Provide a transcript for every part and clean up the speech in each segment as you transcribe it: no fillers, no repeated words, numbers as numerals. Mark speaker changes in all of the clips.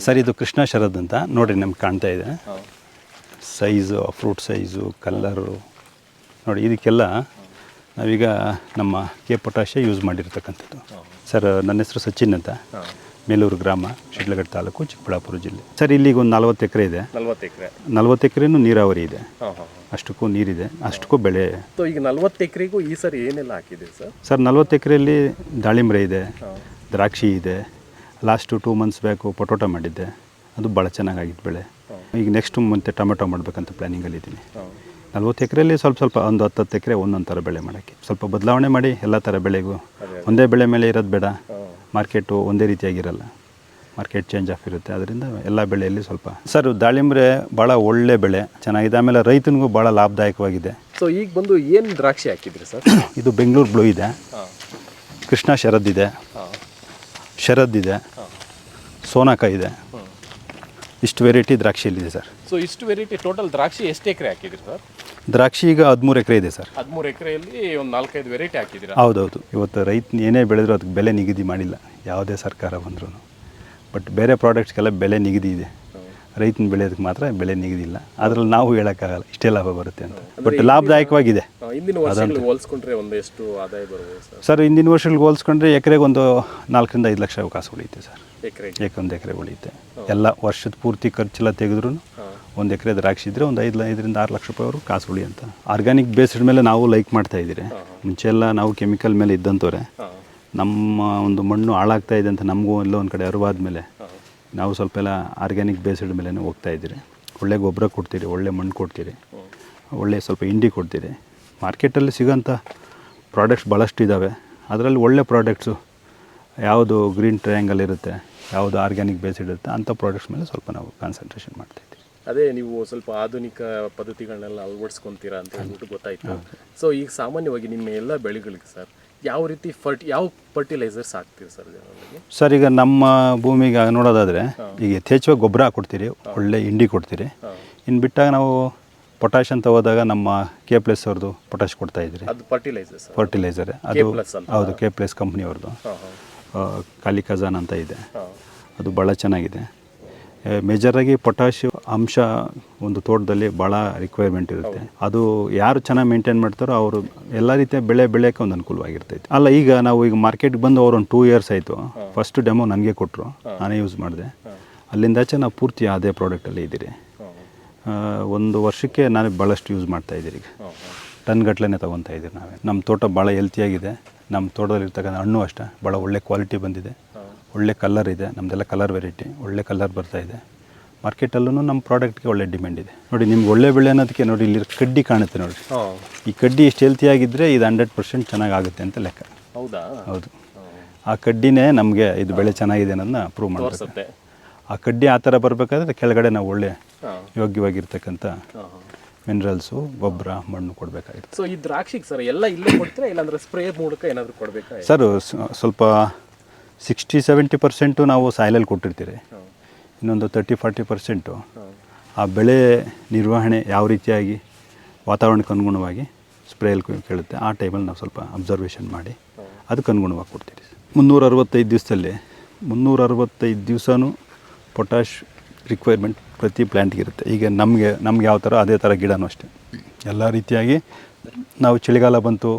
Speaker 1: Sir ಇದು ಕೃಷ್ಣ ಶರದ್ ಅಂತ ನೋಡಿರಿ ನಮ್ಗೆ ಕಾಣ್ತಾ ಇದೆ. ಸೈಜು, ಫ್ರೂಟ್ ಸೈಜು, ಕಲ್ಲರು ನೋಡಿ. ಇದಕ್ಕೆಲ್ಲ ನಾವೀಗ ನಮ್ಮ ಕೆ ಪೊಟ್ಯಾಷಿಯ ಯೂಸ್ ಮಾಡಿರ್ತಕ್ಕಂಥದ್ದು. ಸರ್ ನನ್ನ ಹೆಸರು ಸಚಿನ್ ಅಂತ, ಮೇಲೂರು ಗ್ರಾಮ, ಶಿಡ್ಲಘಟ್ಟ ತಾಲೂಕು, ಚಿಕ್ಕಬಳ್ಳಾಪುರ ಜಿಲ್ಲೆ. ಸರ್ ಇಲ್ಲಿಗೆ ಒಂದು 40 ಎಕರೆ ಇದೆ. 40 ಎಕರೆನೂ ನೀರಾವರಿ ಇದೆ, ಅಷ್ಟಕ್ಕೂ ನೀರಿದೆ, ಅಷ್ಟಕ್ಕೂ ಬೆಳೆ.
Speaker 2: ಈಗ 40 ಎಕರೆಗೂ ಈ ಸರಿ ಏನೆಲ್ಲ ಹಾಕಿದೆ ಸರ್?
Speaker 1: ಸರ್ 40 ಎಕರೆಯಲ್ಲಿ ದಾಳಿಂಬ್ರೆ ಇದೆ, ದ್ರಾಕ್ಷಿ ಇದೆ. ಲಾಸ್ಟು 2 ಮಂತ್ಸ್ ಬ್ಯಾಕು ಪೊಟೊಟೊ ಮಾಡಿದ್ದೆ, ಅದು ಭಾಳ ಚೆನ್ನಾಗಾಗಿತ್ತು ಬೆಳೆ. ಈಗ ನೆಕ್ಸ್ಟ್ ಮತ್ತೆ ಟೊಮೆಟೊ ಮಾಡಬೇಕಂತ ಪ್ಲ್ಯಾನಿಂಗಲ್ಲಿದ್ದೀನಿ. 40 ಎಕರೆಯಲ್ಲಿ ಸ್ವಲ್ಪ ಒಂದು 10 ಎಕರೆ ಒಂದೊಂದು ಥರ ಬೆಳೆ ಮಾಡೋಕ್ಕೆ ಸ್ವಲ್ಪ ಬದಲಾವಣೆ ಮಾಡಿ, ಎಲ್ಲ ಥರ ಬೆಳೆಗೂ ಒಂದೇ ಬೆಳೆ ಮೇಲೆ ಇರೋದು ಬೇಡ. ಮಾರ್ಕೆಟು ಒಂದೇ ರೀತಿಯಾಗಿರಲ್ಲ, ಮಾರ್ಕೆಟ್ ಚೇಂಜ್ ಆಫ್ ಇರುತ್ತೆ. ಅದರಿಂದ ಎಲ್ಲ ಬೆಳೆಯಲ್ಲಿ ಸ್ವಲ್ಪ. ಸರ್ ದಾಳಿಂಬ್ರೆ ಭಾಳ ಒಳ್ಳೆ ಬೆಳೆ, ಚೆನ್ನಾಗಿದೆ. ಆಮೇಲೆ ರೈತನಿಗೂ ಭಾಳ ಲಾಭದಾಯಕವಾಗಿದೆ.
Speaker 2: ಸೊ ಈಗ ಬಂದು ಏನು ದ್ರಾಕ್ಷಿ ಹಾಕಿದ್ರಿ ಸರ್?
Speaker 1: ಇದು ಬೆಂಗಳೂರು ಬ್ಲೂ ಇದೆ, ಕೃಷ್ಣ ಶರದ್ ಇದೆ, ಶರದ್ ಇದೆ, ಸೋನಾಕ ಇದೆ. ಇಷ್ಟು ವೆರೈಟಿ ದ್ರಾಕ್ಷಿಯಲ್ಲಿದೆ ಸರ್.
Speaker 2: ಸೊ ಇಷ್ಟು ವೆರೈಟಿ ಟೋಟಲ್ ದ್ರಾಕ್ಷಿ ಎಷ್ಟು ಎಕರೆ ಹಾಕಿದ್ರಿ ಸರ್?
Speaker 1: ದ್ರಾಕ್ಷಿ ಈಗ 13 ಎಕರೆ ಇದೆ ಸರ್.
Speaker 2: 13 ಎಕರೆಯಲ್ಲಿ ಒಂದು 4-5 ವೆರೈಟಿ ಹಾಕಿದ್ದೀರಾ?
Speaker 1: ಹೌದೌದು. ಇವತ್ತು ರೈತನ ಏನೇ ಬೆಳೆದರೂ ಅದಕ್ಕೆ ಬೆಲೆ ನಿಗದಿ ಮಾಡಿಲ್ಲ, ಯಾವುದೇ ಸರ್ಕಾರ ಬಂದರೂ. ಬಟ್ ಬೇರೆ ಪ್ರಾಡಕ್ಟ್ಸ್ಗೆಲ್ಲ ಬೆಲೆ ನಿಗದಿ ಇದೆ, ರೈತನ ಬೆಳೆಯೋದಕ್ಕೆ ಮಾತ್ರ ಬೆಲೆ ನಿಗದಿ ಇಲ್ಲ. ಅದರಲ್ಲಿ ನಾವು ಹೇಳೋಕ್ಕಾಗಲ್ಲ ಇಷ್ಟೇ ಲಾಭ ಬರುತ್ತೆ ಅಂತ. ಬಟ್ ಲಾಭದಾಯಕವಾಗಿದೆ.
Speaker 2: ಹಿಂದಿನ ವರ್ಷಗಳಿಗೆ ಹೋಲಿಸ್ಕೊಂಡ್ರೆ ಒಂದು ಎಷ್ಟು ಆದಾಯ ಬರ್ಬೋದು ಸರ್?
Speaker 1: ಸರ್ ಹಿಂದಿನ ವರ್ಷಗಳಿಗೆ ಹೋಲಿಸ್ಕೊಂಡ್ರೆ ಎಕರೆಗೆ ಒಂದು 4 ರಿಂದ 5 ಲಕ್ಷ ಕಾಸು ಉಳಿಯುತ್ತೆ ಸರ್. ಒಂದು ಎಕರೆ ಉಳಿಯುತ್ತೆ. ಎಲ್ಲ ವರ್ಷದ ಪೂರ್ತಿ ಖರ್ಚೆಲ್ಲ ತೆಗೆದ್ರೂ 1 ಎಕರೆ ದ್ರಾಕ್ಷಿ ಇದ್ದರೆ ಒಂದು 5 ರಿಂದ 6 ಲಕ್ಷ ರೂಪಾಯಿವರೆಗೂ ಕಾಸು ಉಳಿ ಅಂತ. ಆರ್ಗ್ಯಾನಿಕ್ ಬೇಸ್ಡ್ ಮೇಲೆ ನಾವು ಲೈಕ್ ಮಾಡ್ತಾ ಇದ್ದೀರಿ. ಮುಂಚೆ ಎಲ್ಲ ನಾವು ಕೆಮಿಕಲ್ ಮೇಲೆ ಇದ್ದಂಥವ್ರೆ. ನಮ್ಮ ಒಂದು ಮಣ್ಣು ಹಾಳಾಗ್ತಾ ಇದೆ ಅಂತ ನಮಗೂ ಎಲ್ಲ ಒಂದು ಕಡೆ ಅರಿವಾದ ಮೇಲೆ ನಾವು ಸ್ವಲ್ಪ ಎಲ್ಲ ಆರ್ಗ್ಯಾನಿಕ್ ಬೇಸ್ಡ್ ಮೇಲೆ ಹೋಗ್ತಾ ಇದ್ದೀರಿ. ಒಳ್ಳೆ ಗೊಬ್ಬರ ಕೊಡ್ತೀರಿ, ಒಳ್ಳೆ ಮಣ್ಣು ಕೊಡ್ತೀರಿ, ಒಳ್ಳೆ ಸ್ವಲ್ಪ ಹಿಂಡಿ ಕೊಡ್ತೀರಿ. ಮಾರ್ಕೆಟಲ್ಲಿ ಸಿಗೋಂಥ ಪ್ರಾಡಕ್ಟ್ಸ್ ಭಾಳಷ್ಟು ಇದ್ದಾವೆ. ಅದರಲ್ಲಿ ಒಳ್ಳೆ ಪ್ರಾಡಕ್ಟ್ಸು ಯಾವುದು ಗ್ರೀನ್ ಟ್ರಯಾಂಗಲ್ ಇರುತ್ತೆ, ಯಾವುದು ಆರ್ಗ್ಯಾನಿಕ್ ಬೇಸ್ಡ್ ಇರುತ್ತೆ, ಅಂಥ ಪ್ರಾಡಕ್ಟ್ಸ್ ಮೇಲೆ ಸ್ವಲ್ಪ ನಾವು ಕಾನ್ಸಂಟ್ರೇಷನ್ ಮಾಡ್ತಾಯಿದ್ದೀವಿ.
Speaker 2: ಅದೇ ನೀವು ಸ್ವಲ್ಪ ಆಧುನಿಕ ಪದ್ಧತಿಗಳನ್ನೆಲ್ಲ ಅಳವಡಿಸ್ಕೊತೀರಾ ಅಂತ ಹೇಳ್ಬಿಟ್ಟು ಗೊತ್ತಾಯಿತು. ಸೊ ಈಗ ಸಾಮಾನ್ಯವಾಗಿ ನಿಮ್ಮ ಎಲ್ಲ ಬೆಳೆಗಳಿಗೆ ಸರ್ ಯಾವ ರೀತಿ ಯಾವ ಫರ್ಟಿಲೈಸರ್ಸ್ ಹಾಕ್ತೀರಿ ಸರ್?
Speaker 1: ಸರ್ ಈಗ ನಮ್ಮ ಭೂಮಿಗೆ ನೋಡೋದಾದರೆ ಈಗ ಯಥೇಚ್ಛವಾಗಿ ಗೊಬ್ಬರ ಕೊಡ್ತೀರಿ, ಒಳ್ಳೆ ಹಿಂಡಿ ಕೊಡ್ತೀರಿ. ಇನ್ನು ಬಿಟ್ಟಾಗ ನಾವು ಪೊಟ್ಯಾಷ್ ಅಂತ ಹೋದಾಗ ನಮ್ಮ K+ ಅವ್ರದ್ದು ಪೊಟ್ಯಾಷ್ ಕೊಡ್ತಾಯಿದ್ರಿ.
Speaker 2: ಅದು
Speaker 1: ಫರ್ಟಿಲೈಸರ್ ಅದು ಹೌದು, K+ ಕಂಪ್ನಿಯವ್ರದ್ದು. ಕಾಲಿ ಖಜಾನ್ ಅಂತ ಇದೆ, ಅದು ಭಾಳ ಚೆನ್ನಾಗಿದೆ. ಮೇಜರಾಗಿ ಪೊಟ್ಯಾಷ್ ಅಂಶ ಒಂದು ತೋಟದಲ್ಲಿ ಭಾಳ ರಿಕ್ವೈರ್ಮೆಂಟ್ ಇರುತ್ತೆ. ಅದು ಯಾರು ಚೆನ್ನಾಗಿ ಮೇಂಟೈನ್ ಮಾಡ್ತಾರೋ ಅವರು ಎಲ್ಲ ರೀತಿಯ ಬೆಳೆಯೋಕ್ಕೆ ಒಂದು ಅನುಕೂಲವಾಗಿರ್ತೈತೆ. ಅಲ್ಲ ಈಗ ನಾವು ಈಗ ಮಾರ್ಕೆಟ್ಗೆ ಬಂದು ಅವರು ಒಂದು 2 ಇಯರ್ಸ್ ಆಯಿತು. ಫಸ್ಟ್ ಡೆಮೋ ನನಗೆ ಕೊಟ್ಟರು, ನಾನೇ ಯೂಸ್ ಮಾಡಿದೆ. ಅಲ್ಲಿಂದಾಚೆ ನಾವು ಪೂರ್ತಿ ಅದೇ ಪ್ರಾಡಕ್ಟಲ್ಲಿ ಇದ್ದೀರಿ. 1 ವರ್ಷಕ್ಕೆ ನಾನು ಭಾಳಷ್ಟು ಯೂಸ್ ಮಾಡ್ತಾಯಿದ್ದೀರಿ. ಈಗ ಟನ್ಗಟ್ಲೆ ತೊಗೊತಾ ಇದ್ದೀರಿ ನಾವೇ. ನಮ್ಮ ತೋಟ ಭಾಳ ಹೆಲ್ತಿಯಾಗಿದೆ. ನಮ್ಮ ತೋಟದಲ್ಲಿರ್ತಕ್ಕಂಥ ಹಣ್ಣು ಅಷ್ಟೇ ಭಾಳ ಒಳ್ಳೆ ಕ್ವಾಲಿಟಿ ಬಂದಿದೆ, ಒಳ್ಳೆ ಕಲರ್ ಇದೆ. ನಮ್ಮದೆಲ್ಲ ಕಲರ್ ವೆರೈಟಿ, ಒಳ್ಳೆ ಕಲರ್ ಬರ್ತಾಯಿದೆ. ಮಾರ್ಕೆಟಲ್ಲೂ ನಮ್ಮ ಪ್ರಾಡಕ್ಟ್ಗೆ ಒಳ್ಳೆ ಡಿಮ್ಯಾಂಡ್ ಇದೆ. ನೋಡಿ ನಿಮ್ಗೆ ಒಳ್ಳೆ ಬೆಳೆ ಅನ್ನೋದಕ್ಕೆ ನೋಡಿ ಇಲ್ಲಿ ಕಡ್ಡಿ ಕಾಣುತ್ತೆ ನೋಡಿ. ಈ ಕಡ್ಡಿ ಇಷ್ಟು ಹೆಲ್ತಿಯಾಗಿದ್ದರೆ ಇದು 100% ಚೆನ್ನಾಗಾಗುತ್ತೆ ಅಂತ ಲೆಕ್ಕ. ಹೌದು, ಆ ಕಡ್ಡಿನೇ ನಮಗೆ ಇದು ಬೆಳೆ ಚೆನ್ನಾಗಿದೆ ಅನ್ನೋದನ್ನ ಪ್ರೂವ್ ಮಾಡುತ್ತೆ. ಆ ಕಡ್ಡಿ ಆ ಥರ ಬರಬೇಕಾದ್ರೆ ಕೆಳಗಡೆ ನಾವು ಒಳ್ಳೆ ಯೋಗ್ಯವಾಗಿರ್ತಕ್ಕಂಥ ಮಿನರಲ್ಸು, ಗೊಬ್ಬರ, ಮಣ್ಣು ಕೊಡಬೇಕಾಗಿರುತ್ತೆ.
Speaker 2: ಸೊ ಈ ದ್ರಾಕ್ಷಿಗೆ ಸರ್ ಎಲ್ಲ ಇಲ್ಲೇ ಕೊಡ್ತೀರಾ ಇಲ್ಲಾಂದ್ರೆ ಸ್ಪ್ರೇ ಮೂಲಕ ಏನಾದರೂ ಕೊಡಬೇಕಾ
Speaker 1: ಸರ್? ಸ್ವಲ್ಪ 60-70% ನಾವು ಸಾಯಿಲಲ್ಲಿ ಕೊಟ್ಟಿರ್ತೀರಿ. ಇನ್ನೊಂದು 30-40% ಆ ಬೆಳೆ ನಿರ್ವಹಣೆ ಯಾವ ರೀತಿಯಾಗಿ ವಾತಾವರಣಕ್ಕೆ ಅನುಗುಣವಾಗಿ ಸ್ಪ್ರೇಯಲ್ಲಿ ಕೇಳುತ್ತೆ. ಆ ಟೈಮಲ್ಲಿ ನಾವು ಸ್ವಲ್ಪ ಅಬ್ಸರ್ವೇಷನ್ ಮಾಡಿ ಅದಕ್ಕೆ ಅನುಗುಣವಾಗಿ ಕೊಡ್ತೀರಿ. 365 ದಿವಸದಲ್ಲಿ 365 ದಿವಸನೂ ಪೊಟ್ಯಾಷ್ ರಿಕ್ವೈರ್ಮೆಂಟ್ ಪ್ರತಿ ಪ್ಲ್ಯಾಂಟ್ಗೆ ಇರುತ್ತೆ. ಈಗ ನಮಗೆ ಯಾವ ಥರ ಅದೇ ಥರ ಗಿಡನೂ ಅಷ್ಟೇ. ಎಲ್ಲ ರೀತಿಯಾಗಿ ನಾವು ಚಳಿಗಾಲ ಬಂತು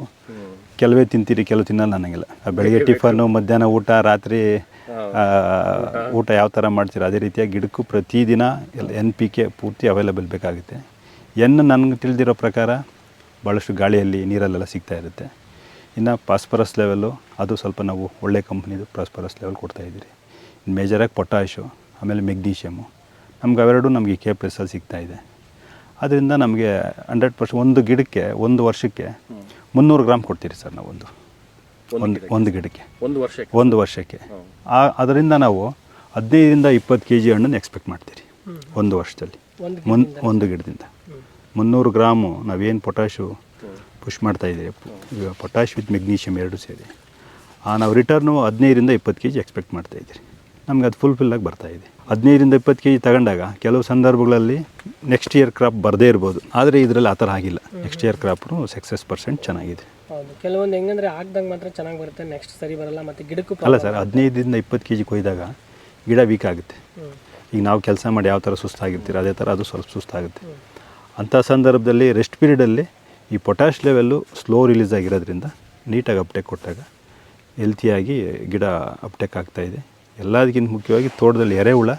Speaker 1: ಕೆಲವೇ ತಿಂತೀರಿ, ಕೆಲವು ತಿನ್ನಲ್ಲ ಅನ್ನಂಗಿಲ್ಲ. ಬೆಳಗ್ಗೆ ಟಿಫನ್ನು, ಮಧ್ಯಾಹ್ನ ಊಟ, ರಾತ್ರಿ ಊಟ ಯಾವ ಥರ ಮಾಡ್ತೀರ ಅದೇ ರೀತಿಯಾಗಿ ಗಿಡಕ್ಕೂ ಪ್ರತಿದಿನ NPK ಪೂರ್ತಿ ಅವೈಲೇಬಲ್ ಬೇಕಾಗುತ್ತೆ. ನನಗೆ ತಿಳಿದಿರೋ ಪ್ರಕಾರ ಭಾಳಷ್ಟು ಗಾಳಿಯಲ್ಲಿ ನೀರಲ್ಲೆಲ್ಲ ಸಿಗ್ತಾ ಇರುತ್ತೆ. ಇನ್ನು ಫಾಸ್ಫರಸ್ ಲೆವೆಲ್ಲು ಅದು ಸ್ವಲ್ಪ ನಾವು ಒಳ್ಳೆ ಕಂಪ್ನಿದು ಫಾಸ್ಫರಸ್ ಲೆವೆಲ್ ಕೊಡ್ತಾಯಿದ್ದೀರಿ. ಮೇಜರಾಗಿ ಪೊಟ್ಯಾಷು, ಆಮೇಲೆ ಮೆಗ್ನೀಷಿಯಮು, ನಮ್ಗೆ ಅವೆರಡು ನಮಗೆ K+ ಅಲ್ಲಿ ಸಿಗ್ತಾಯಿದೆ. ಅದರಿಂದ ನಮಗೆ 100% ಒಂದು ಗಿಡಕ್ಕೆ 1 ವರ್ಷಕ್ಕೆ 300 ಗ್ರಾಮ್ ಕೊಡ್ತೀರಿ ಸರ್ ನಾವು ಒಂದು ಗಿಡಕ್ಕೆ 1 ವರ್ಷಕ್ಕೆ. ಅದರಿಂದ ನಾವು 15 ರಿಂದ 20 kg ಹಣ್ಣನ್ನು ಎಕ್ಸ್ಪೆಕ್ಟ್ ಮಾಡ್ತೀರಿ 1 ವರ್ಷದಲ್ಲಿ. ಒಂದು ಗಿಡದಿಂದ 300 ಗ್ರಾಮು ನಾವೇನು potash push ಮಾಡ್ತಾಯಿದ್ದೀರಿ, potash with magnesium 2 ಸೇರಿ, ನಾವು ರಿಟರ್ನು 15 ರಿಂದ 20 kg ಎಕ್ಸ್ಪೆಕ್ಟ್ ಮಾಡ್ತಾಯಿದ್ದೀರಿ. ನಮ್ಗೆ ಅದು ಫುಲ್ಫಿಲ್ಲಾಗಿ ಬರ್ತಾಯಿದೆ. 15 ರಿಂದ 20 kg ತಗೊಂಡಾಗ ಕೆಲವು ಸಂದರ್ಭಗಳಲ್ಲಿ ನೆಕ್ಸ್ಟ್ ಇಯರ್ ಕ್ರಾಪ್ ಬರದೇ ಇರ್ಬೋದು. ಆದರೆ ಇದರಲ್ಲಿ ಆ ಥರ ಆಗಿಲ್ಲ. ನೆಕ್ಸ್ಟ್ ಇಯರ್ ಕ್ರಾಪ್ನು 60% ಚೆನ್ನಾಗಿದೆ.
Speaker 3: ಹೌದು, ಕೆಲವೊಂದು ಹೆಂಗಂದ್ರೆ ಹಾಕ್ದಾಗ ಮಾತ್ರ ಚೆನ್ನಾಗಿ ಬರುತ್ತೆ, ನೆಕ್ಸ್ಟ್ ಸರಿ ಬರಲ್ಲ. ಮತ್ತು ಗಿಡಕ್ಕೂ
Speaker 1: ಅಲ್ಲ ಸರ್, 15 ರಿಂದ 20 kg ಕೊಯ್ದಾಗ ಗಿಡ ವೀಕ್ ಆಗುತ್ತೆ. ಈಗ ನಾವು ಕೆಲಸ ಮಾಡಿ ಯಾವ ಥರ ಸುಸ್ತಾಗಿರ್ತೀರ ಅದೇ ಥರ ಅದು ಸ್ವಲ್ಪ ಸುಸ್ತಾಗುತ್ತೆ. ಅಂಥ ಸಂದರ್ಭದಲ್ಲಿ ರೆಸ್ಟ್ ಪೀರಿಯಡಲ್ಲಿ ಈ ಪೊಟ್ಯಾಷ್ ಲೆವೆಲ್ಲು ಸ್ಲೋ ರಿಲೀಸ್ ಆಗಿರೋದ್ರಿಂದ ನೀಟಾಗಿ ಅಪ್ಟೇಕ್ ಕೊಟ್ಟಾಗ ಹೆಲ್ತಿಯಾಗಿ ಗಿಡ ಅಪ್ಟೇಕ್ ಆಗ್ತಾಯಿದೆ. ಎಲ್ಲದಕ್ಕಿಂತ ಮುಖ್ಯವಾಗಿ ತೋಟದಲ್ಲಿ ಎರೆಹುಳ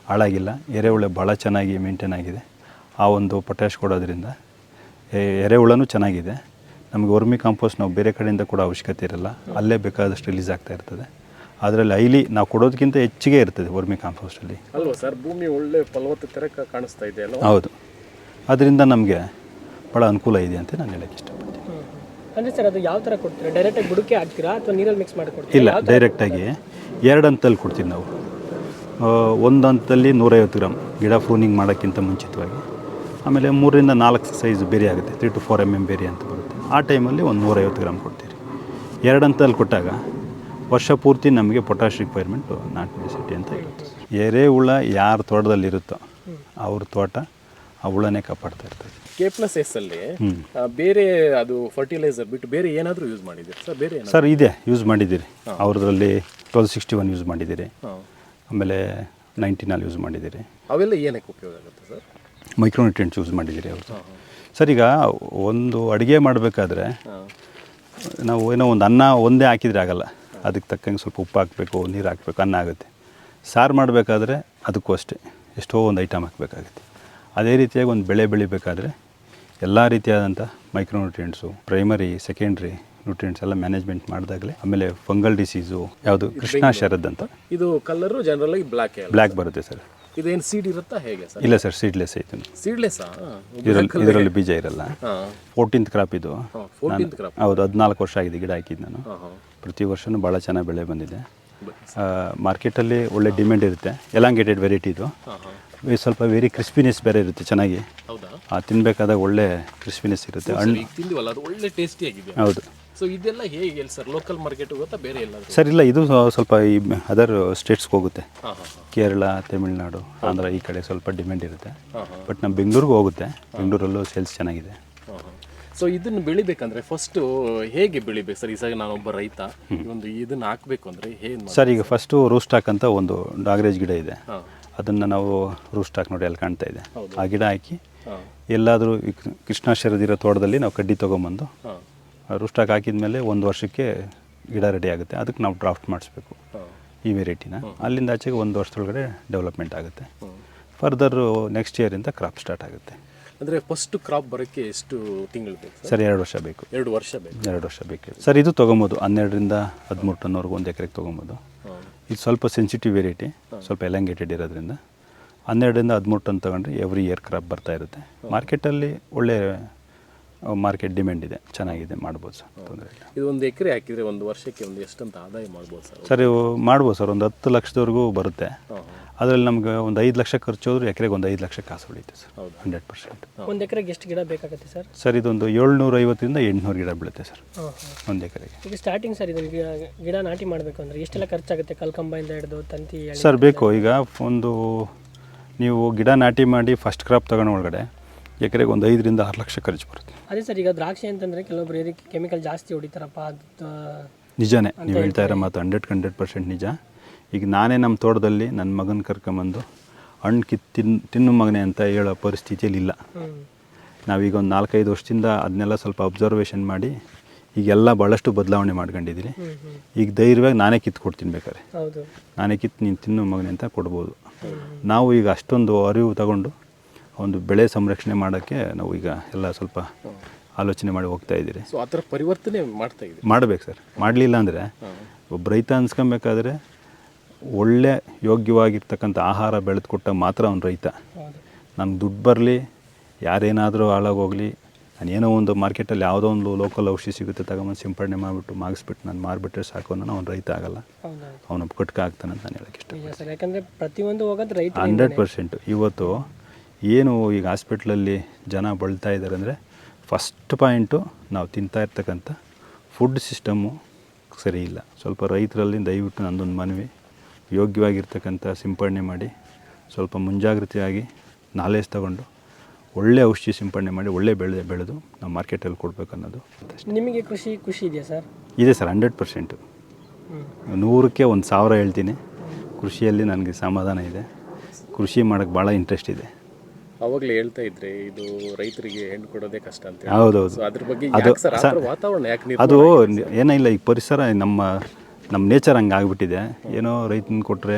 Speaker 1: ಹಾಳಾಗಿಲ್ಲ, ಎರೆಹುಳ ಭಾಳ ಚೆನ್ನಾಗಿ ಮೇಂಟೈನ್ ಆಗಿದೆ. ಆ ಒಂದು ಪೊಟ್ಯಾಷ್ ಕೊಡೋದ್ರಿಂದ ಎರೆಹುಳನೂ ಚೆನ್ನಾಗಿದೆ. ನಮಗೆ ವರ್ಮಿ ಕಾಂಪೋಸ್ಟ್ ನಾವು ಬೇರೆ ಕಡೆಯಿಂದ ಕೂಡ ಅವಶ್ಯಕತೆ ಇರಲ್ಲ, ಅಲ್ಲೇ ಬೇಕಾದಷ್ಟು ರಿಲೀಸ್ ಆಗ್ತಾ ಇರ್ತದೆ. ಅದರಲ್ಲಿ ಹೈಲಿ ನಾವು ಕೊಡೋದಕ್ಕಿಂತ ಹೆಚ್ಚಿಗೆ ಇರ್ತದೆ ವರ್ಮಿ ಕಾಂಪೋಸ್ಟಲ್ಲಿ.
Speaker 2: ಅಲ್ವಾ ಸರ್, ಭೂಮಿ ಒಳ್ಳೆ ಫಲವತ್ತತೆ ಕಾಣಿಸ್ತಾ ಇದೆ ಅಲ್ವಾ?
Speaker 1: ಹೌದು, ಅದರಿಂದ ನಮಗೆ ಭಾಳ ಅನುಕೂಲ ಇದೆ ಅಂತ ನಾನು ಹೇಳೋಕ್ಕೆ ಇಷ್ಟಪಡ್ತೀನಿ.
Speaker 3: ಅಂದರೆ ಸರ್ ಅದು ಯಾವ ಥರ ಕೊಡ್ತೀರಾ? ಡೈರೆಕ್ಟಾಗಿ ಬುಡಕ್ಕೆ ಹಾಕ್ತೀರಾ ಅಥವಾ ನೀರಲ್ಲಿ ಮಿಕ್ಸ್ ಮಾಡಿ ಕೊಡ್ತೀರಾ?
Speaker 1: ಇಲ್ಲ, ಡೈರೆಕ್ಟಾಗಿ 2 ಹಂತದಲ್ಲಿ ಕೊಡ್ತೀವಿ ನಾವು. ಒಂದು ಹಂತದಲ್ಲಿ 150 ಗ್ರಾಮ್ ಗಿಡ ಪ್ರೂನಿಂಗ್ ಮಾಡೋಕ್ಕಿಂತ ಮುಂಚಿತವಾಗಿ, ಆಮೇಲೆ 3ರಿಂದ 4 ಸೈಜ್ ಬೇರೆ ಆಗುತ್ತೆ, 3 to 4 mm ಬೇರೆ ಅಂತ ಬರುತ್ತೆ. ಆ ಟೈಮಲ್ಲಿ ಒಂದು 150 ಗ್ರಾಮ್ ಕೊಡ್ತೀರಿ. 2 ಹಂತದಲ್ಲಿ ಕೊಟ್ಟಾಗ ವರ್ಷ ಪೂರ್ತಿ ನಮಗೆ ಪೊಟ್ಯಾಷ್ ರಿಕ್ವೈರ್ಮೆಂಟು ನಾಟ್ ನೆಸೆಸಿಟಿ ಅಂತ ಇರುತ್ತೆ. ಎರೆಹುಳ ಯಾರ ತೋಟದಲ್ಲಿರುತ್ತೋ ಅವ್ರ ತೋಟ ಆ ಹುಳನೇ ಕಾಪಾಡ್ತಾ ಇರ್ತದೆ.
Speaker 2: K+S ಅಲ್ಲಿ ಬೇರೆ ಅದು ಫರ್ಟಿಲೈಸರ್ ಬಿಟ್ಟು ಬೇರೆ ಏನಾದರೂ ಯೂಸ್ ಮಾಡಿದ್ದೀರಿ ಸರ್? ಬೇರೆ
Speaker 1: ಸರ್ ಇದೆ, ಯೂಸ್ ಮಾಡಿದ್ದೀರಿ. ಅವ್ರದ್ರಲ್ಲಿ 1261 ಯೂಸ್ ಮಾಡಿದ್ದೀರಿ, ಆಮೇಲೆ 19 ಯೂಸ್ ಮಾಡಿದ್ದೀರಿ.
Speaker 2: ಅವೆಲ್ಲ ಏನಕ್ಕೆ ಉಪಯೋಗ ಆಗುತ್ತೆ ಸರ್?
Speaker 1: ಮೈಕ್ರೋನ್ಯೂಟ್ರಿಯೆಂಟ್ಸ್ ಯೂಸ್ ಮಾಡಿದ್ದೀರಿ ಅವ್ರದ್ದು. ಸರ್ ಈಗ ಒಂದು ಅಡುಗೆ ಮಾಡಬೇಕಾದ್ರೆ ನಾವು ಏನೋ ಒಂದು ಅನ್ನ ಒಂದೇ ಹಾಕಿದರೆ ಆಗಲ್ಲ, ಅದಕ್ಕೆ ತಕ್ಕಂಗೆ ಸ್ವಲ್ಪ ಉಪ್ಪು ಹಾಕಬೇಕು, ನೀರು ಹಾಕಬೇಕು, ಅನ್ನ ಆಗುತ್ತೆ. ಸಾರು ಮಾಡಬೇಕಾದ್ರೆ ಅದಕ್ಕೂ ಅಷ್ಟೇ ಎಷ್ಟೋ ಒಂದು ಐಟಮ್ ಹಾಕಬೇಕಾಗುತ್ತೆ. ಅದೇ ರೀತಿಯಾಗಿ ಒಂದು ಬೆಳೆ ಬೆಳಿಬೇಕಾದ್ರೆ ಎಲ್ಲ ರೀತಿಯಾದಂಥ ಮೈಕ್ರೋನ್ಯೂಟ್ರಿಯೆಂಟ್ಸು, ಪ್ರೈಮರಿ, ಸೆಕೆಂಡ್ರಿ ನ್ಯೂಟ್ರಿಯೆಂಟ್ಸ್ ಎಲ್ಲ ಮ್ಯಾನೇಜ್ಮೆಂಟ್ ಮಾಡಿದಾಗಲೇ. ಆಮೇಲೆ ಫಂಗಲ್ ಡಿಸೀಸು ಯಾವುದು ಕೃಷ್ಣ ಶರದ್ ಅಂತ,
Speaker 2: ಇದು ಕಲರು ಜನರಲ್
Speaker 1: ಬ್ಲ್ಯಾಕ್ ಬರುತ್ತೆ ಸರ್.
Speaker 2: ಇದೇನು ಸೀಡ್ ಇರುತ್ತಾ ಹೇಗೆ ಸರ್?
Speaker 1: ಇಲ್ಲ ಸರ್, ಸೀಡ್ಲೆಸ್ ಐತೆ.
Speaker 2: ಸೀಡ್ಲೆಸ್ಸಾ?
Speaker 1: ಇದರಲ್ಲಿ ಬೀಜ ಇರಲ್ಲ. 14th ಕ್ರಾಪ್ ಇದು.
Speaker 2: 14th crop?
Speaker 1: ಹೌದು, 14 ವರ್ಷ ಆಗಿದೆ ಗಿಡ ಹಾಕಿದ್ದು ನಾನು. ಪ್ರತಿ ವರ್ಷವೂ ಭಾಳ ಚೆನ್ನಾಗಿ ಬೆಳೆ ಬಂದಿದೆ. ಮಾರ್ಕೆಟಲ್ಲಿ ಒಳ್ಳೆ ಡಿಮ್ಯಾಂಡ್ ಇರುತ್ತೆ. ಎಲಾಂಗೇಟೆಡ್ ವೆರೈಟಿ ಇದು. ಸ್ವಲ್ಪ ವೆರಿ ಕ್ರಿಸ್ಪಿನೆಸ್ ಬೇರೆ ಇರುತ್ತೆ ಚೆನ್ನಾಗಿ. ತಿನ್ನಬೇಕಾದಾಗ ಒಳ್ಳೆ ಕ್ರಿಸ್ಪಿನೆಸ್ ಇರುತ್ತೆ.
Speaker 2: ತಿಂದಿವಲ್ಲ, ಅದು ಒಳ್ಳೆ ಟೇಸ್ಟಿ ಆಗಿದೆ.
Speaker 1: ಹೌದು.
Speaker 2: ಸೊ ಇದೆಲ್ಲ ಹೇಗೆ ಸರ್? ಲೋಕಲ್ ಮಾರ್ಕೆಟ್ ಹೋಗುತ್ತಾ ಬೇರೆ ಎಲ್ಲ?
Speaker 1: ಸರ್ ಇಲ್ಲ, ಇದು ಸ್ವಲ್ಪ ಈ ಅದರ್ ಸ್ಟೇಟ್ಸ್ಗೆ ಹೋಗುತ್ತೆ. ಕೇರಳ, ತಮಿಳ್ನಾಡು, ಆಂಧ್ರ ಈ ಕಡೆ ಸ್ವಲ್ಪ ಡಿಮ್ಯಾಂಡ್ ಇರುತ್ತೆ. ಬಟ್ ನಮ್ಮ ಬೆಂಗಳೂರಿಗೆ ಹೋಗುತ್ತೆ. ಬೆಂಗಳೂರಲ್ಲೂ ಸೇಲ್ಸ್ ಚೆನ್ನಾಗಿದೆ.
Speaker 2: ಸೊ ಇದನ್ನು ಬೆಳಿಬೇಕಂದ್ರೆ ಫಸ್ಟು ಹೇಗೆ ಬೆಳಿಬೇಕು ಸರ್? ಈಗ ನಾನೊಬ್ಬ ರೈತ, ಒಂದು ಇದನ್ನು ಹಾಕಬೇಕು ಅಂದರೆ ಹೇಗೆ
Speaker 1: ಸರ್? ಈಗ ಫಸ್ಟು ರೂಸ್ಟಾಕ್ ಅಂತ ಒಂದು ಡಾಗ್ರೇಜ್ ಗಿಡ ಇದೆ, ಅದನ್ನು ನಾವು ರೂಸ್ಟಾಕ್ ನೋಡಿ ಅಲ್ಲಿ ಕಾಣ್ತಾ ಇದೆ, ಆ ಗಿಡ ಹಾಕಿ ಎಲ್ಲಾದರೂ ಕೃಷ್ಣ ಶರದಿರೋ ತೋಟದಲ್ಲಿ ನಾವು ಕಡ್ಡಿ ತೊಗೊಂಬಂದು ರೂಸ್ಟಾಕ್ ಹಾಕಿದ ಮೇಲೆ 1 ವರ್ಷಕ್ಕೆ ಗಿಡ ರೆಡಿ ಆಗುತ್ತೆ. ಅದಕ್ಕೆ ನಾವು ಡ್ರಾಫ್ಟ್ ಮಾಡಿಸ್ಬೇಕು ಈ ವೆರೈಟಿನ. ಅಲ್ಲಿಂದ ಆಚೆಗೆ 1 ವರ್ಷದೊಳಗಡೆ ಡೆವಲಪ್ಮೆಂಟ್ ಆಗುತ್ತೆ. ಫರ್ದರ್ ನೆಕ್ಸ್ಟ್ ಇಯರಿಂದ ಕ್ರಾಪ್ ಸ್ಟಾರ್ಟ್ ಆಗುತ್ತೆ.
Speaker 2: ಅಂದರೆ ಫಸ್ಟ್ ಕ್ರಾಪ್ ಬರೋಕ್ಕೆ ಎಷ್ಟು ತಿಂಗಳು ಬೇಕು
Speaker 1: ಸರ್? 2 ವರ್ಷ ಬೇಕು.
Speaker 2: 2 ವರ್ಷ ಬೇಕು.
Speaker 1: 2 ವರ್ಷ ಬೇಕು ಸರ್. ಇದು ತೊಗೊಬೋದು 12ರಿಂದ 13 ಟನ್ವರೆಗೂ 1 ಎಕರೆಗೆ ತೊಗೊಬೋದು. ಇದು ಸ್ವಲ್ಪ ಸೆನ್ಸಿಟಿವ್ ವೆರೈಟಿ, ಸ್ವಲ್ಪ ಎಲಾಂಗೇಟೆಡ್ ಇರೋದ್ರಿಂದ 12ರಿಂದ 13 ಟನ್ ತೊಗೊಂಡ್ರೆ ಎವ್ರಿ ಇಯರ್ ಕ್ರಾಪ್ ಬರ್ತಾ ಇರುತ್ತೆ. ಮಾರ್ಕೆಟಲ್ಲಿ ಒಳ್ಳೆ ಮಾರ್ಕೆಟ್ ಡಿಮ್ಯಾಂಡ್ ಇದೆ, ಚೆನ್ನಾಗಿದೆ, ಮಾಡ್ಬೋದು ಸರ್, ತೊಂದರೆ ಇಲ್ಲ.
Speaker 2: ಇದು 1 ಎಕರೆ ಹಾಕಿದರೆ 1 ವರ್ಷಕ್ಕೆ ಒಂದು ಎಷ್ಟಂತ ಆದಾಯ ಮಾಡ್ಬೋದು ಸರ್?
Speaker 1: ಸರ್ ಮಾಡ್ಬೋದು ಸರ್, ಒಂದು 10 ಲಕ್ಷದವರೆಗೂ ಬರುತ್ತೆ. ಅದರಲ್ಲಿ ನಮಗೆ ಒಂದು 5 ಲಕ್ಷ ಖರ್ಚು ಹೋದ್ರೆ ಎಕರೆಗೆ ಒಂದು 5 ಲಕ್ಷ ಕಾಸು ಉಳಿಯುತ್ತೆ ಸರ್. 100%.
Speaker 3: 1 ಎಕರೆಗೆ ಎಷ್ಟು ಗಿಡ ಬೇಕಾಗುತ್ತೆ ಸರ್?
Speaker 1: ಸರ್ ಇದೊಂದು 750ರಿಂದ 800 ಗಿಡ ಬೀಳುತ್ತೆ ಸರ್ 1 ಎಕರೆಗೆ.
Speaker 3: ಈಗ ಸ್ಟಾರ್ಟಿಂಗ್ ಸರ್ ಇದನ್ನು ಗಿಡ ನಾಟಿ ಮಾಡಬೇಕು ಅಂದರೆ ಎಷ್ಟೆಲ್ಲ ಖರ್ಚಾಗುತ್ತೆ? ಕಲ್ಕಂಬದಿಂದ ಹಿಡಿದು ತಂತಿ
Speaker 1: ಸರ್ ಬೇಕು. ಈಗ ಒಂದು ನೀವು ಗಿಡ ನಾಟಿ ಮಾಡಿ ಫಸ್ಟ್ ಕ್ರಾಪ್ ತಗೊಂಡು ಒಳಗಡೆ ಎಕರೆಗೆ ಒಂದು 5ರಿಂದ 6 ಲಕ್ಷ ಖರ್ಚು ಬರುತ್ತೆ.
Speaker 3: ಅದೇ ಸರ್, ಈಗ ದ್ರಾಕ್ಷಿ ಅಂತಂದರೆ ಕೆಲವೊಬ್ರು ಇದಕ್ಕೆ ಕೆಮಿಕಲ್ ಜಾಸ್ತಿ ಹೊಡಿತಾರಪ್ಪ, ಅದು
Speaker 1: ನಿಜನೇ ನೀವು ಹೇಳ್ತಾ ಇರೋ ಮಾತು 100% ನಿಜ. ಈಗ ನಾನೇ ನಮ್ಮ ತೋಟದಲ್ಲಿ ನನ್ನ ಮಗನ ಕರ್ಕೊಂಬಂದು ಹಣ್ಣು ತಿನ್ನು ಮಗನೇ ಅಂತ ಹೇಳೋ ಪರಿಸ್ಥಿತಿಯಲ್ಲಿ ಇಲ್ಲ. ನಾವೀಗ ಒಂದು 4-5 ವರ್ಷದಿಂದ ಅದನ್ನೆಲ್ಲ ಸ್ವಲ್ಪ ಅಬ್ಸರ್ವೇಷನ್ ಮಾಡಿ ಈಗೆಲ್ಲ ಭಾಳಷ್ಟು ಬದಲಾವಣೆ ಮಾಡ್ಕೊಂಡಿದ್ದೀನಿ. ಈಗ ಧೈರ್ಯವಾಗಿ ನಾನೇ ಕಿತ್ತು ಕೊಡ್ತೀನಿ, ಬೇಕಾದ್ರೆ ನಾನೇ ಕಿತ್ತು ನೀನು ತಿನ್ನು ಮಗನೇ ಅಂತ ಕೊಡ್ಬೋದು. ನಾವು ಈಗ ಅಷ್ಟೊಂದು ಅರಿವು ತಗೊಂಡು ಒಂದು ಬೆಳೆ ಸಂರಕ್ಷಣೆ ಮಾಡೋಕ್ಕೆ ನಾವು ಈಗ ಎಲ್ಲ ಸ್ವಲ್ಪ ಆಲೋಚನೆ ಮಾಡಿ ಹೋಗ್ತಾ ಇದ್ದೀರಿ.
Speaker 2: ಸೊ ಆ ಥರ ಪರಿವರ್ತನೆ ಮಾಡ್ತಾ ಇದ್ದೀವಿ.
Speaker 1: ಮಾಡಬೇಕು ಸರ್. ಮಾಡಲಿಲ್ಲ ಅಂದರೆ ಒಬ್ಬ ರೈತ ಅನ್ಸ್ಕೊಬೇಕಾದ್ರೆ ಒಳ್ಳೆ ಯೋಗ್ಯವಾಗಿರ್ತಕ್ಕಂಥ ಆಹಾರ ಬೆಳೆದು ಕೊಟ್ಟಾಗ ಮಾತ್ರ ಅವ್ನು ರೈತ. ನಮ್ಗೆ ದುಡ್ಡು ಬರಲಿ, ಯಾರೇನಾದರೂ ಹಾಳಾಗೋಗಲಿ, ನಾನೇನೋ ಒಂದು ಮಾರ್ಕೆಟಲ್ಲಿ ಯಾವುದೋ ಒಂದು ಲೋಕಲ್ ಔಷಧಿ ಸಿಗುತ್ತೆ ತಗೊಂಬಂದು ಸಿಂಪಡಣೆ ಮಾಡಿಬಿಟ್ಟು ಮಾಗಿಸ್ಬಿಟ್ಟು ನಾನು ಮಾರಿಬಿಟ್ರೆ ಸಾಕು ಅನ್ನೋ ಅವ್ನು ರೈತ ಆಗಲ್ಲ, ಅವನು ಕಟ್ಕ ಆಗ್ತಾನೆ ಅಂತ ನಾನು ಹೇಳೋಕ್ಕೆ ಇಷ್ಟ.
Speaker 3: ಯಾಕಂದರೆ ಪ್ರತಿಯೊಂದು ಹೋಗೋದು ರೈತ
Speaker 1: 100%. ಇವತ್ತು ಏನು ಈಗ ಹಾಸ್ಪಿಟ್ಲಲ್ಲಿ ಜನ ಬಳಲ್ತಾ ಇದ್ದಾರೆ ಅಂದರೆ ಫಸ್ಟ್ ಪಾಯಿಂಟು ನಾವು ತಿಂತಾ ಇರ್ತಕ್ಕಂಥ ಫುಡ್ ಸಿಸ್ಟಮ್ಮು ಸರಿ ಇಲ್ಲ. ಸ್ವಲ್ಪ ರೈತರಲ್ಲಿ ದಯವಿಟ್ಟು ನಂದೊಂದು ಮನವಿ, ಯೋಗ್ಯವಾಗಿರ್ತಕ್ಕಂಥ ಸಿಂಪಡಣೆ ಮಾಡಿ, ಸ್ವಲ್ಪ ಮುಂಜಾಗ್ರತೆಯಾಗಿ ನಾಲೆಜ್ ತಗೊಂಡು ಒಳ್ಳೆ ಔಷಧಿ ಸಿಂಪಡಣೆ ಮಾಡಿ ಒಳ್ಳೆ ಬೆಳೆದು ನಾವು ಮಾರ್ಕೆಟಲ್ಲಿ ಕೊಡಬೇಕು ಅನ್ನೋದು.
Speaker 3: ನಿಮಗೆ ಖುಷಿ ಇದೆಯಾ ಸರ್?
Speaker 1: ಇದೆ ಸರ್, 100%. 100ಕ್ಕೆ 1000 ಹೇಳ್ತೀನಿ. ಕೃಷಿಯಲ್ಲಿ ನನಗೆ ಸಮಾಧಾನ ಇದೆ. ಕೃಷಿ ಮಾಡೋಕ್ಕೆ ಭಾಳ ಇಂಟ್ರೆಸ್ಟ್ ಇದೆ.
Speaker 2: ಅವಾಗಲೇ ಹೇಳ್ತಾ ಇದ್ರೆ ಇದು ರೈತರಿಗೆ ಹೆಣ್ಣು ಕೊಡೋದೇ ಕಷ್ಟ ಅಂತ ಹೇಳಿ.
Speaker 1: ಹೌದೌದು.
Speaker 2: ಸೊ ಅದ್ರ ಬಗ್ಗೆ
Speaker 1: ಅದು
Speaker 2: ಯಾಕೆ ಸರ್ ಆ ಥರ ವಾತಾವರಣ ಯಾಕೆ
Speaker 1: ಅದು ಏನಿಲ್ಲ, ಈ ಪರಿಸರ ನಮ್ಮ ನೇಚರ್ ಹಂಗೆ ಆಗಿಬಿಟ್ಟಿದೆ. ಏನೋ ರೈತನ ಕೊಟ್ಟರೆ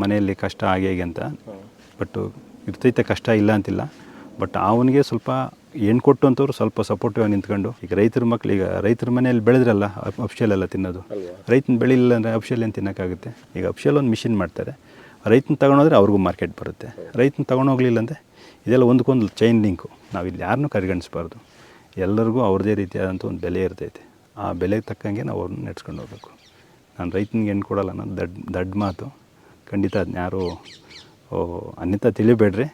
Speaker 1: ಮನೆಯಲ್ಲಿ ಕಷ್ಟ ಹಾಗೆ ಹೀಗೆ ಅಂತ, ಬಟ್ ಇರ್ತೈತೆ ಕಷ್ಟ ಇಲ್ಲ ಅಂತಿಲ್ಲ. ಬಟ್ ಅವನಿಗೆ ಸ್ವಲ್ಪ ಹೆಣ್ಣು ಕೊಟ್ಟು ಅಂತವ್ರು ಸ್ವಲ್ಪ ಸಪೋರ್ಟಿವ್ ಆಗಿ ನಿಂತ್ಕೊಂಡು, ಈಗ ರೈತರ ಮಕ್ಳು, ಈಗ ರೈತರ ಮನೆಯಲ್ಲಿ ಬೆಳೆದ್ರಲ್ಲ ಅಫ್ಷಿಯಲ್ ಎಲ್ಲ ತಿನ್ನೋದು, ರೈತನ ಬೆಳಿಲಿಲ್ಲ ಅಂದರೆ ಅಫ್ಷಿಯಲ್ ಏನು ತಿನ್ನೋಕ್ಕಾಗುತ್ತೆ? ಈಗ ಅಫ್ಷಿಯಲ್ ಒಂದು ಮಿಷಿನ್ ಮಾಡ್ತಾರೆ, ರೈತನ ತಗೊಂಡೋದ್ರೆ ಅವ್ರಿಗೂ ಮಾರ್ಕೆಟ್ ಬರುತ್ತೆ. ರೈತನ ತೊಗೊಂಡೋಗ್ಲಿಲ್ಲ ಅಂದರೆ ಇದೆಲ್ಲ ಒಂದಕ್ಕೊಂದು ಚೈನ್ ಲಿಂಕು. ನಾವಿಲ್ಲಿ ಯಾರನ್ನೂ ಕರಿಗಣಿಸ್ಬಾರ್ದು. ಎಲ್ಲರಿಗೂ ಅವ್ರದ್ದೇ ರೀತಿಯಾದಂಥ ಒಂದು ಬೆಲೆ ಇರ್ತೈತೆ. ಆ ಬೆಲೆಗೆ ತಕ್ಕಂಗೆ ನಾವು ಅವ್ರನ್ನ ನಡೆಸ್ಕೊಂಡು ಹೋಗ್ಬೇಕು. ನಾನು ರೈತನಿಗೆ ಹೆಣ್ಣು ಕೊಡೋಲ್ಲ ಅನ್ನೋದು ದೊಡ್ಡ ಮಾತು. ಖಂಡಿತ ಅದನ್ನ ಯಾರೂ ಅನ್ಯತಾ ತಿಳಿಬೇಡ್ರಿ.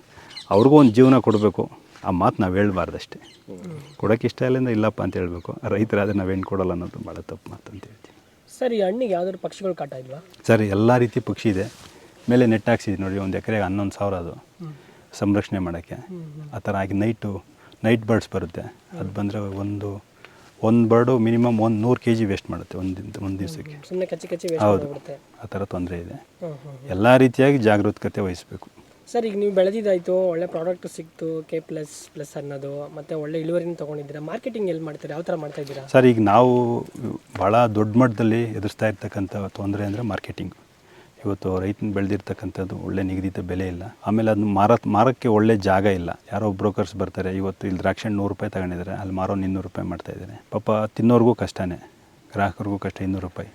Speaker 1: ಅವ್ರಿಗೂ ಒಂದು ಜೀವನ ಕೊಡಬೇಕು. ಆ ಮಾತು ನಾವು ಹೇಳ್ಬಾರ್ದು ಅಷ್ಟೇ. ಕೊಡೋಕ್ಕೆ ಇಷ್ಟ ಇಲ್ಲಿಂದ ಇಲ್ಲಪ್ಪ ಅಂತ ಹೇಳಬೇಕು. ರೈತರಾದರೆ ನಾವು ಹೆಣ್ಣು ಕೊಡೋಲ್ಲ ಅನ್ನೋದು ಭಾಳ ತಪ್ಪು ಮಾತು ಅಂತ ಹೇಳ್ತೀನಿ.
Speaker 3: ಸರ್, ಈ ಹಣ್ಣಿಗೆ ಯಾವ್ದಾದ್ರು ಪಕ್ಷಿಗಳು ಕಾಟ ಇಲ್ವಾ?
Speaker 1: ಸರ್, ಎಲ್ಲ ರೀತಿ ಪಕ್ಷಿ ಇದೆ. ಮೇಲೆ ನೆಟ್ ಹಾಕ್ಸಿದ್ವಿ ನೋಡಿ, ಒಂದು ಎಕರೆಗೆ 11,000 ಅದು ಸಂರಕ್ಷಣೆ ಮಾಡೋಕ್ಕೆ. ಆ ಥರ ಆಗಿ ನೈಟ್ ಬರ್ಡ್ಸ್ ಬರುತ್ತೆ. ಅದು ಬಂದರೆ ಒಂದು ಬರ್ಡು ಮಿನಿಮಮ್ 100 kg ವೇಸ್ಟ್ ಮಾಡುತ್ತೆ ಒಂದು ದಿವಸಕ್ಕೆ.
Speaker 3: ಸುಮ್ಮನೆ ಕಚ್ಚಿ
Speaker 1: ಹೌದು, ಆ ಥರ ತೊಂದರೆ ಇದೆ. ಎಲ್ಲ ರೀತಿಯಾಗಿ ಜಾಗರೂಕತೆ ವಹಿಸಬೇಕು.
Speaker 3: ಸರ್, ಈಗ ನೀವು ಬೆಳೆದಿದ್ದಾಯಿತು, ಒಳ್ಳೆ ಪ್ರಾಡಕ್ಟ್ ಸಿಕ್ತು, K++ ಅನ್ನೋದು, ಮತ್ತು ಒಳ್ಳೆ ಇಳುವರಿನ ತೊಗೊಂಡಿದ್ದೀರಾ. ಮಾರ್ಕೆಟಿಂಗ್ ಎಲ್ಲಿ ಮಾಡ್ತೀರಾ? ಯಾವ ಥರ ಮಾಡ್ತಾಯಿದ್ದೀರಾ?
Speaker 1: ಸರ್, ಈಗ ನಾವು ಭಾಳ ದೊಡ್ಡ ಮಟ್ಟದಲ್ಲಿ ಎದುರಿಸ್ತಾ ಇರ್ತಕ್ಕಂಥ ತೊಂದರೆ ಅಂದರೆ ಮಾರ್ಕೆಟಿಂಗ್. ಇವತ್ತು ರೈತನ ಬೆಳೆದಿರ್ತಕ್ಕಂಥದ್ದು ಒಳ್ಳೆ ನಿಗದಿತ ಬೆಲೆ ಇಲ್ಲ. ಆಮೇಲೆ ಅದನ್ನ ಮಾರೋಕ್ಕೆ ಒಳ್ಳೆ ಜಾಗ ಇಲ್ಲ. ಯಾರೋ ಬ್ರೋಕರ್ಸ್ ಬರ್ತಾರೆ, ಇವತ್ತು ಇಲ್ಲಿ ದ್ರಾಕ್ಷಿ ಹಣ್ಣು 100 ರೂಪಾಯಿ ತಗೊಂಡಿದ್ದಾರೆ, ಅಲ್ಲಿ ಮಾರೋ 200 ರೂಪಾಯಿ ಮಾಡ್ತಾಯಿದ್ದಾರೆ. ಪಾಪ ತಿನ್ನೋರ್ಗೂ ಕಷ್ಟನೇ, ಗ್ರಾಹಕರಿಗೂ ಕಷ್ಟ 200 ರೂಪಾಯಿ.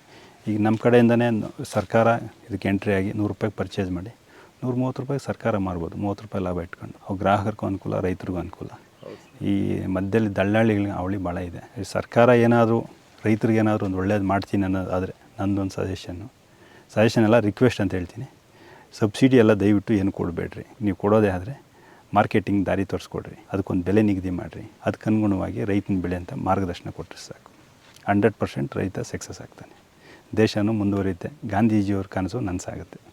Speaker 1: ಈಗ ನಮ್ಮ ಕಡೆಯಿಂದನೇ ಸರ್ಕಾರ ಇದಕ್ಕೆ ಎಂಟ್ರಿ ಆಗಿ 100 ರೂಪಾಯಿಗೆ ಪರ್ಚೇಸ್ ಮಾಡಿ 130 ರೂಪಾಯಿಗೆ ಸರ್ಕಾರ ಮಾರ್ಬೋದು. 30 ರೂಪಾಯಿ ಲಾಭ ಇಟ್ಕೊಂಡು ಅವು ಗ್ರಾಹಕರಿಗೂ ಅನುಕೂಲ, ರೈತರಿಗೂ ಅನುಕೂಲ. ಈ ಮಧ್ಯದಲ್ಲಿ ದಳ್ಳಾಳಿಗಳಿಗೆ ಅವಳಿ ಭಾಳ ಇದೆ. ಈ ಸರ್ಕಾರ ಏನಾದರೂ ರೈತರಿಗೆ ಏನಾದರೂ ಒಂದು ಒಳ್ಳೇದು ಮಾಡ್ತೀನಿ ಅನ್ನೋದಾದರೆ ನಂದೊಂದು ಸಜೆಷನ್ ಎಲ್ಲ ರಿಕ್ವೆಸ್ಟ್ ಅಂತ ಹೇಳ್ತೀನಿ. ಸಬ್ಸಿಡಿ ಎಲ್ಲ ದಯವಿಟ್ಟು ಏನು ಕೊಡಬೇಡ್ರಿ. ನೀವು ಕೊಡೋದೇ ಆದರೆ ಮಾರ್ಕೆಟಿಂಗ್ ದಾರಿ ತೋರಿಸ್ಕೊಡ್ರಿ, ಅದಕ್ಕೊಂದು ಬೆಲೆ ನಿಗದಿ ಮಾಡಿರಿ. ಅದಕ್ಕನುಗುಣವಾಗಿ ರೈತನ ಬೆಳೆ ಅಂತ ಮಾರ್ಗದರ್ಶನ ಕೊಟ್ಟರೆ ಸಾಕು. 100% ರೈತ ಸಕ್ಸಸ್ ಆಗ್ತಾನೆ, ದೇಶನೂ ಮುಂದುವರಿಯುತ್ತೆ. ಗಾಂಧೀಜಿಯವ್ರ ಕನಸು ನನಸಾಗುತ್ತೆ.